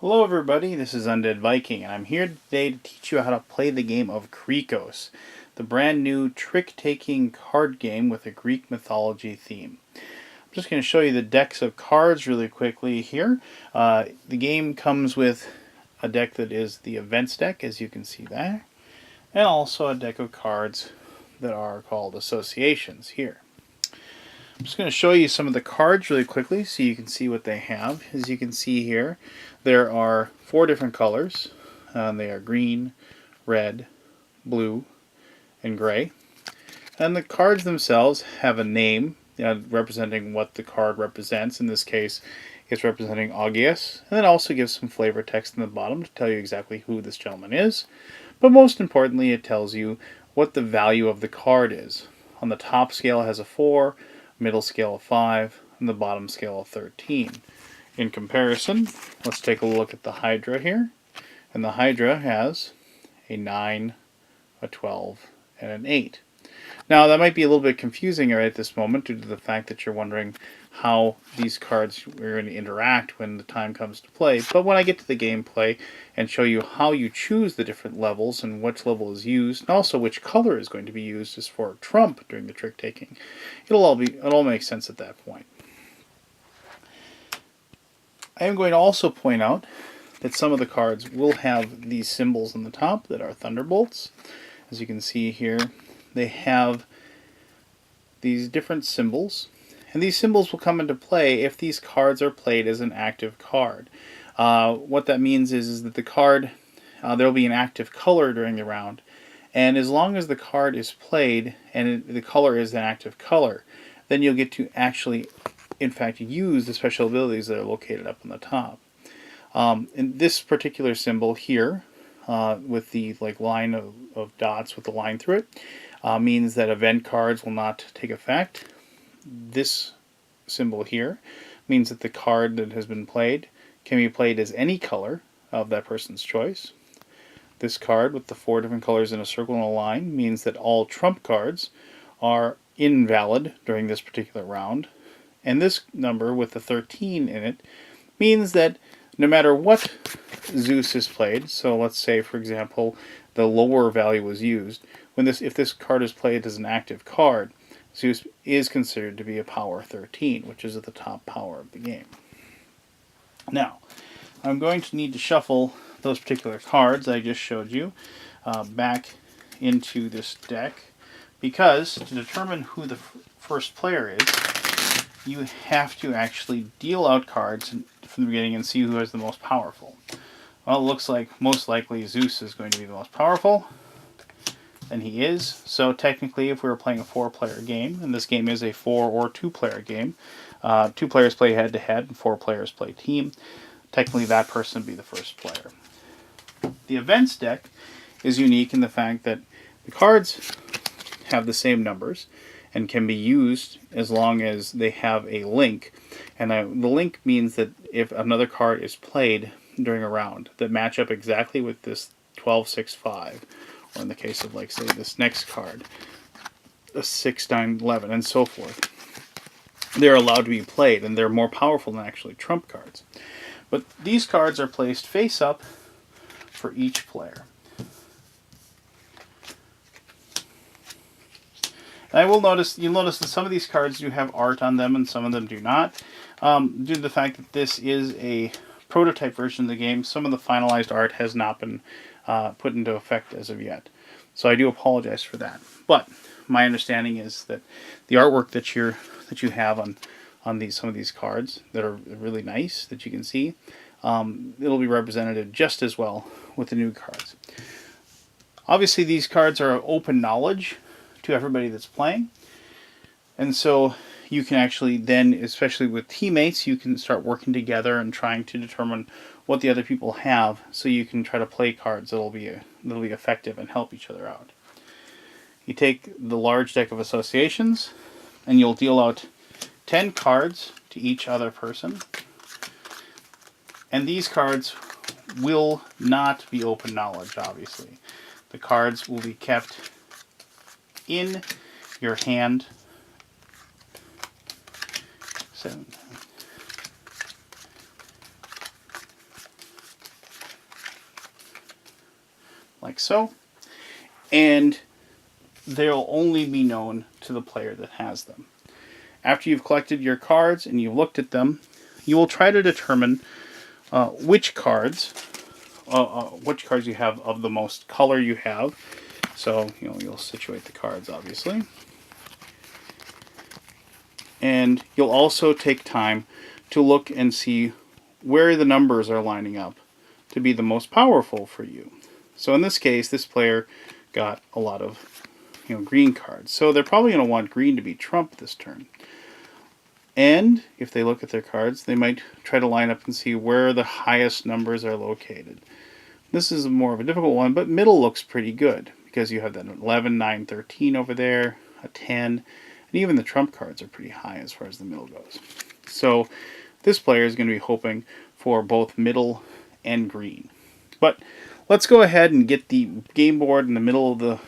Hello everybody, this is Undead Viking, and I'm here today to teach you how to play the game of Creekos, the brand new trick-taking card game with a Greek mythology theme. I'm just going to show you the decks of cards really quickly here. The game comes with a deck that is the events deck, as you can see there, and also a deck of cards that are called associations here. I'm just going to show you some of the cards really quickly so you can see what they have. As you can see here, there are 4 different colors. They are green, red, blue, and gray. And the cards themselves have a name representing what the card represents. In this case, it's representing Augeas, and it also gives some flavor text in the bottom to tell you exactly who this gentleman is. But most importantly, it tells you what the value of the card is. On the top scale, it has a 4, middle scale of 5, and the bottom scale of 13. In comparison, let's take a look at the Hydra here. And the Hydra has a 9, a 12, and an 8. Now that might be a little bit confusing right at this moment due to the fact that you're wondering how these cards are going to interact when the time comes to play. But when I get to the gameplay and show you how you choose the different levels and which level is used, and also which color is going to be used as for trump during the trick taking, it'll all make sense at that point. I am going to also point out that some of the cards will have these symbols on the top that are thunderbolts. As you can see here, they have these different symbols, and these symbols will come into play if these cards are played as an active card. What that means is that the card, there will be an active color during the round, and as long as the card is played and the color is an active color, then you'll get to actually, in fact, use the special abilities that are located up on the top. In this particular symbol here, with the line of dots with the line through it, means that event cards will not take effect. This symbol here means that the card that has been played can be played as any color of that person's choice. This card with the 4 different colors in a circle and a line means that all trump cards are invalid during this particular round. And this number with the 13 in it means that no matter what Zeus is played, so let's say for example the lower value was used, if this card is played as an active card, Zeus is considered to be a power 13, which is at the top power of the game. Now, I'm going to need to shuffle those particular cards I just showed you back into this deck, because to determine who the first player is, you have to actually deal out cards from the beginning and see who is the most powerful. Well, it looks like most likely Zeus is going to be the most powerful, and he is. So technically, if we were playing a 4-player game, and this game is a 4 or 2-player game, 2 players play head-to-head and 4 players play team, technically that person would be the first player. The events deck is unique in the fact that the cards have the same numbers and can be used as long as they have a link. And the link means that if another card is played during a round that match up exactly with this 12, 6, 5, or in the case of, like, say, this next card, a 6, 9, 11, and so forth, they're allowed to be played, and they're more powerful than actually trump cards. But these cards are placed face up for each player. And you'll notice that some of these cards do have art on them and some of them do not. Due to the fact that this is a prototype version of the game, some of the finalized art has not been put into effect as of yet. So I do apologize for that. But my understanding is that the artwork that you have on some of these cards that are really nice that you can see, it'll be represented just as well with the new cards. Obviously, these cards are open knowledge to everybody that's playing, and so you can actually then, especially with teammates, you can start working together and trying to determine what the other people have, so you can try to play cards that'll be effective and help each other out. You take the large deck of associations, and you'll deal out 10 cards to each other person, and these cards will not be open knowledge, obviously. The cards will be kept in your hand. 7. like so. And they'll only be known to the player that has them. After you've collected your cards and you've looked at them, you will try to determine which cards you have of the most color you have. So you'll situate the cards, obviously. And you'll also take time to look and see where the numbers are lining up to be the most powerful for you. So in this case, this player got a lot of green cards. So they're probably going to want green to be trump this turn. And if they look at their cards, they might try to line up and see where the highest numbers are located. This is more of a difficult one, but middle looks pretty good because you have that 11, 9, 13 over there, a 10, and even the trump cards are pretty high as far as the middle goes. So this player is going to be hoping for both middle and green. But let's go ahead and get the game board in the middle of the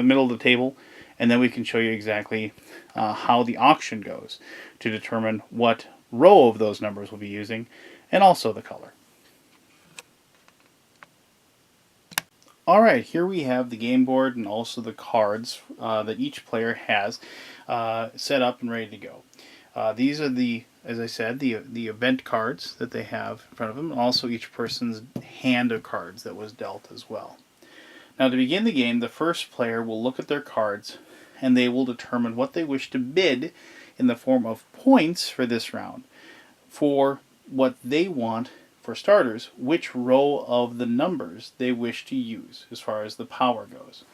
middle of the table, and then we can show you exactly how the auction goes to determine what row of those numbers we'll be using, and also the color. Alright, here we have the game board and also the cards that each player has set up and ready to go. These are as I said, the event cards that they have in front of them, and also each person's hand of cards that was dealt as well. Now to begin the game, the first player will look at their cards and they will determine what they wish to bid in the form of points for this round. For what they want, for starters, which row of the numbers they wish to use as far as the power goes.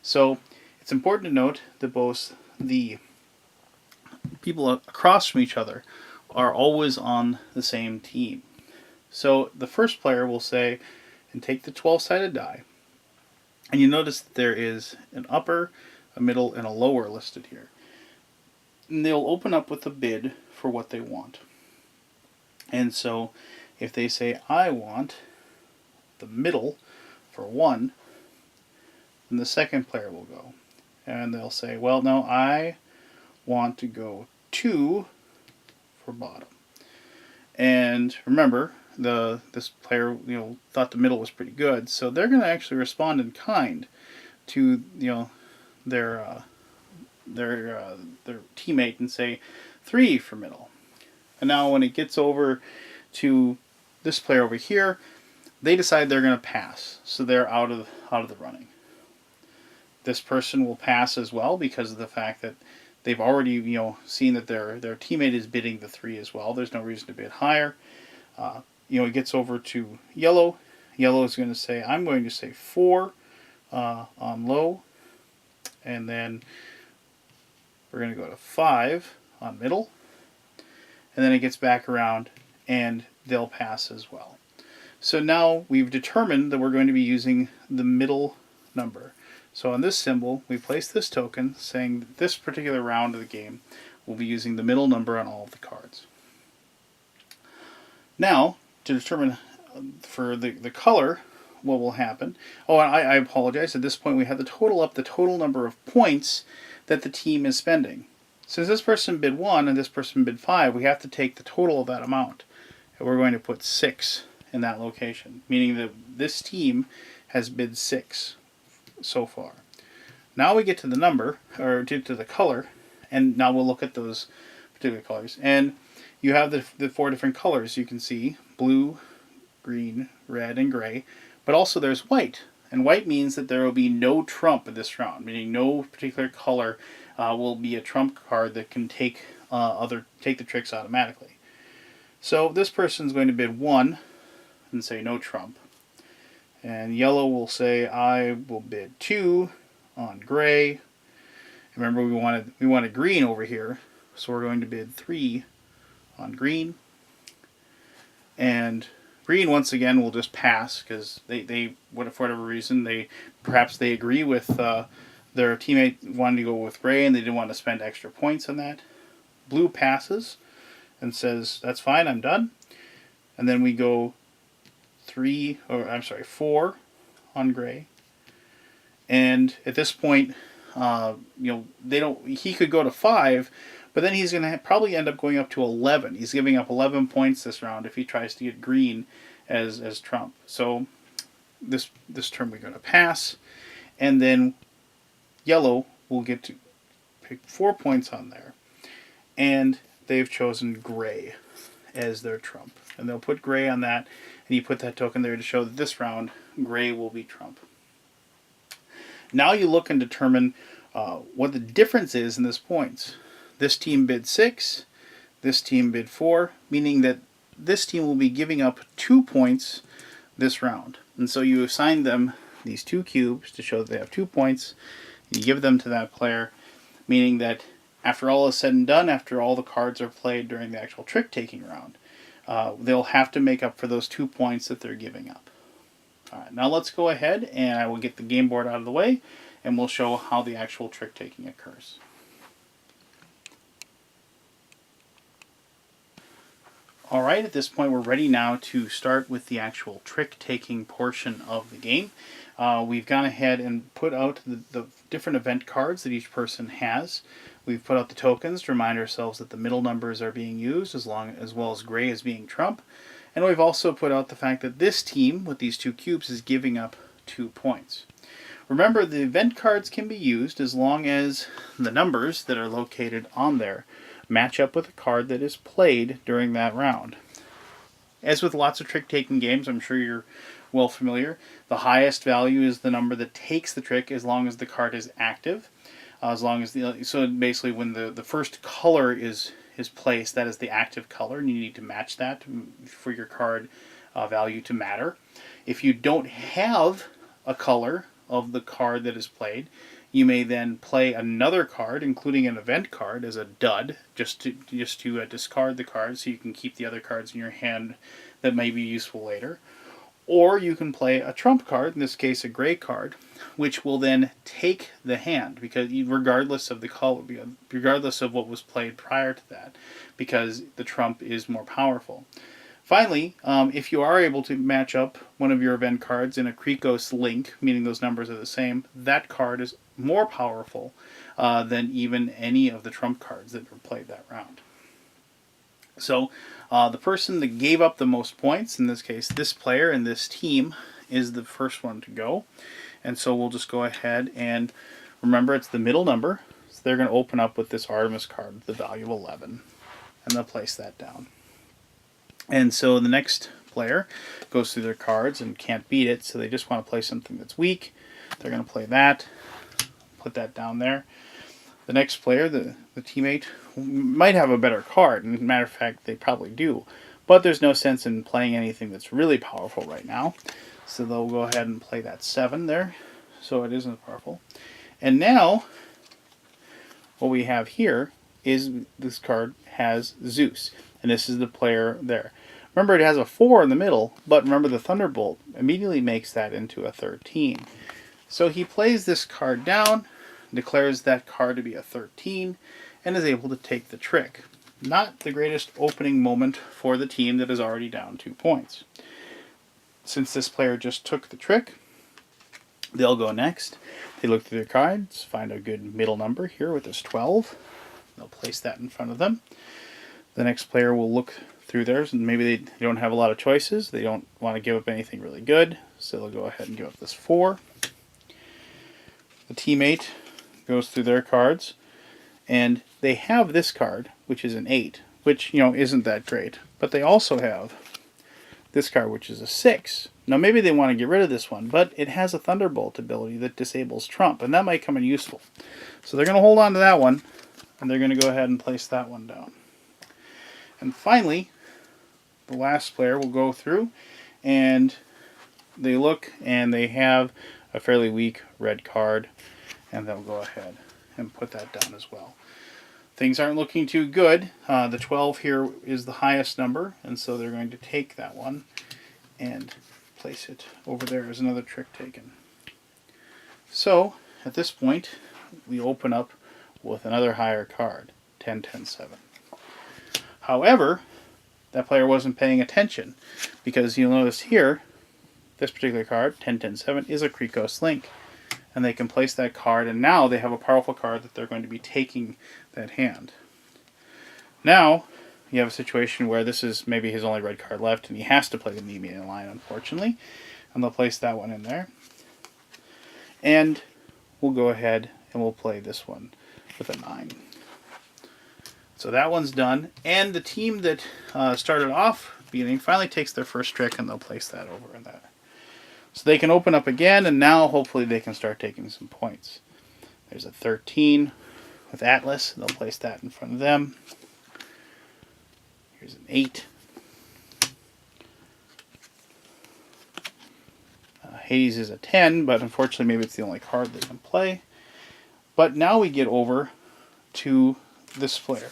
So it's important to note that both the people across from each other are always on the same team. So the first player will say, and take the 12-sided die, and you notice that there is an upper, a middle, and a lower listed here. And they'll open up with a bid for what they want. And so if they say, I want the middle for 1, then the second player will go. And they'll say, well, no, I want to go 2 for bottom. And remember, this player thought the middle was pretty good, so they're going to actually respond in kind to their teammate and say 3 for middle. And now when it gets over to this player over here, they decide they're going to pass, so they're out of the running. This person will pass as well because of the fact that they've already seen that their teammate is bidding the 3 as well. There's no reason to bid higher. It gets over to yellow. Yellow is going to say, I'm going to say 4 on low, and then we're going to go to 5 on middle, and then it gets back around and they'll pass as well. So now we've determined that we're going to be using the middle number. So on this symbol, we place this token saying that this particular round of the game we'll be using the middle number on all of the cards. Now, to determine for the color what will happen. Oh, and I apologize. At this point, we have the total number of points that the team is spending. Since this person bid 1 and this person bid 5, we have to take the total of that amount. And we're going to put 6 in that location, meaning that this team has bid 6 so far. Now we get to the number, or to the color, and now we'll look at those particular colors. And you have the 4 different colors you can see: blue, green, red, and gray. But also there's white. And white means that there will be no trump in this round, meaning no particular color will be a trump card that can take the tricks automatically. So this person's going to bid 1 and say no trump. And yellow will say, I will bid 2 on gray. Remember, we wanted green over here, so we're going to bid 3 on green. And green, once again, will just pass because they for whatever reason, perhaps they agree with their teammate wanting to go with gray and they didn't want to spend extra points on that. Blue passes and says, that's fine, I'm done. And then we go 4 on gray. And at this point, he could go to 5, but then he's going to probably end up going up to 11. He's giving up 11 points this round if he tries to get green as trump. So this turn we're going to pass, and then yellow will get to pick 4 points on there, and they've chosen gray as their trump, and they'll put gray on that, and you put that token there to show that this round gray will be trump. Now you look and determine what the difference is in this points. This team bid 6, this team bid 4, meaning that this team will be giving up 2 points this round. And so you assign them these 2 cubes to show that they have 2 points. You give them to that player, meaning that after all is said and done, after all the cards are played during the actual trick-taking round, they'll have to make up for those 2 points that they're giving up. All right, now let's go ahead and I will get the game board out of the way, and we'll show how the actual trick-taking occurs. Alright, at this point we're ready now to start with the actual trick-taking portion of the game. We've gone ahead and put out the different event cards that each person has. We've put out the tokens to remind ourselves that the middle numbers are being used as well as gray is being trump. And we've also put out the fact that this team with these 2 cubes is giving up 2 points. Remember, the event cards can be used as long as the numbers that are located on there match up with a card that is played during that round. As with lots of trick-taking games, I'm sure you're well familiar, the highest value is the number that takes the trick as long as the card is active. So basically when the first color is placed, that is the active color, and you need to match that for your card value to matter. If you don't have a color of the card that is played, you may then play another card, including an event card, as a dud, just to discard the card so you can keep the other cards in your hand that may be useful later. Or you can play a trump card, in this case a gray card, which will then take the hand, because regardless of the color, regardless of what was played prior to that, because the trump is more powerful. Finally, if you are able to match up one of your event cards in a Creekos link, meaning those numbers are the same, that card is more powerful than even any of the trump cards that were played that round. So the person that gave up the most points, in this case this player and this team, is the first one to go. And so we'll just go ahead and remember it's the middle number. So they're going to open up with this Artemis card with the value of 11. And they'll place that down. And so the next player goes through their cards and can't beat it, so they just want to play something that's weak. They're going to play that, put that down there. The next player, the teammate, might have a better card, and as a matter of fact, they probably do. But there's no sense in playing anything that's really powerful right now. So they'll go ahead and play that 7 there, so it isn't powerful. And now, what we have here is this card has Zeus. And this is the player there. Remember, it has a 4 in the middle, but remember the Thunderbolt immediately makes that into a 13. So he plays this card down, declares that card to be a 13, and is able to take the trick. Not the greatest opening moment for the team that is already down 2 points. Since this player just took the trick, they'll go next. They look through their cards, find a good middle number here with this 12. They'll place that in front of them. The next player will look through theirs, and maybe they don't have a lot of choices. They don't want to give up anything really good, so they'll go ahead and give up this 4. The teammate goes through their cards, and they have this card, which is an 8, which, isn't that great. But they also have this card, which is a 6. Now, maybe they want to get rid of this one, but it has a Thunderbolt ability that disables trump, and that might come in useful. So they're going to hold on to that one, and they're going to go ahead and place that one down. And finally, the last player will go through, and they look, and they have a fairly weak red card, and they'll go ahead and put that down as well. Things aren't looking too good. The 12 here is the highest number, and so they're going to take that one and place it over there as another trick taken. So, at this point, we open up with another higher card, 10, 10, 7. However, that player wasn't paying attention, because you'll notice here, this particular card, 10, 10, 7, is a Creekos link. And they can place that card, and now they have a powerful card that they're going to be taking that hand. Now, you have a situation where this is maybe his only red card left, and he has to play the Nemean line, unfortunately. And they'll place that one in there. And we'll go ahead and we'll play this one with a 9. So that one's done. And the team that started off beginning finally takes their first trick, and they'll place that over in there. So they can open up again, and now hopefully they can start taking some points. There's a 13 with Atlas. They'll place that in front of them. Here's an 8. Hades is a 10, but unfortunately maybe it's the only card they can play. But now we get over to this player.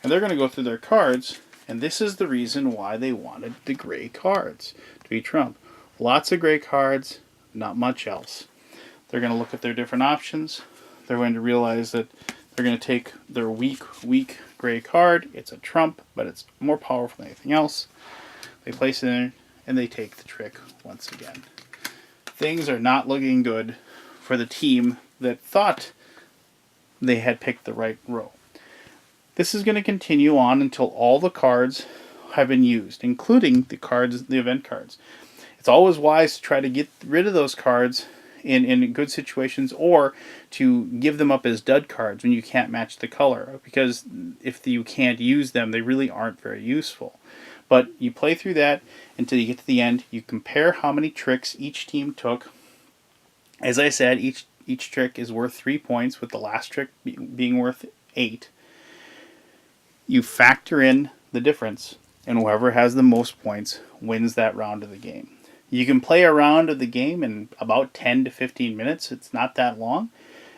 And they're going to go through their cards, and this is the reason why they wanted the gray cards to be trump. Lots of gray cards, not much else. They're going to look at their different options. They're going to realize that they're going to take their weak gray card. It's a trump, but it's more powerful than anything else. They place it in, and they take the trick once again. Things are not looking good for the team that thought they had picked the right row. This is going to continue on until all the cards have been used, including the cards, the event cards. It's always wise to try to get rid of those cards in good situations, or to give them up as dud cards when you can't match the color, because if you can't use them, they really aren't very useful. But you play through that until you get to the end. You compare how many tricks each team took. As I said, each trick is worth 3 points, with the last trick being worth 8. You factor in the difference, and whoever has the most points wins that round of the game. You can play a round of the game in about 10 to 15 minutes. It's not that long.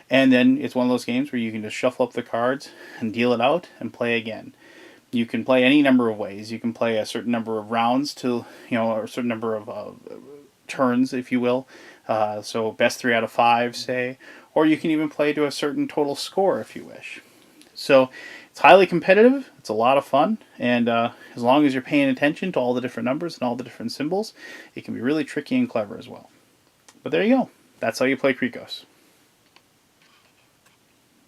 And then it's one of those games where you can just shuffle up the cards and deal it out and play again. You can play any number of ways. You can play a certain number of rounds to, or a certain number of turns, if you will. So best 3 out of 5, say. Or you can even play to a certain total score if you wish. So it's highly competitive. It's a lot of fun. And as long as you're paying attention to all the different numbers and all the different symbols, it can be really tricky and clever as well. But there you go. That's how you play Creekos.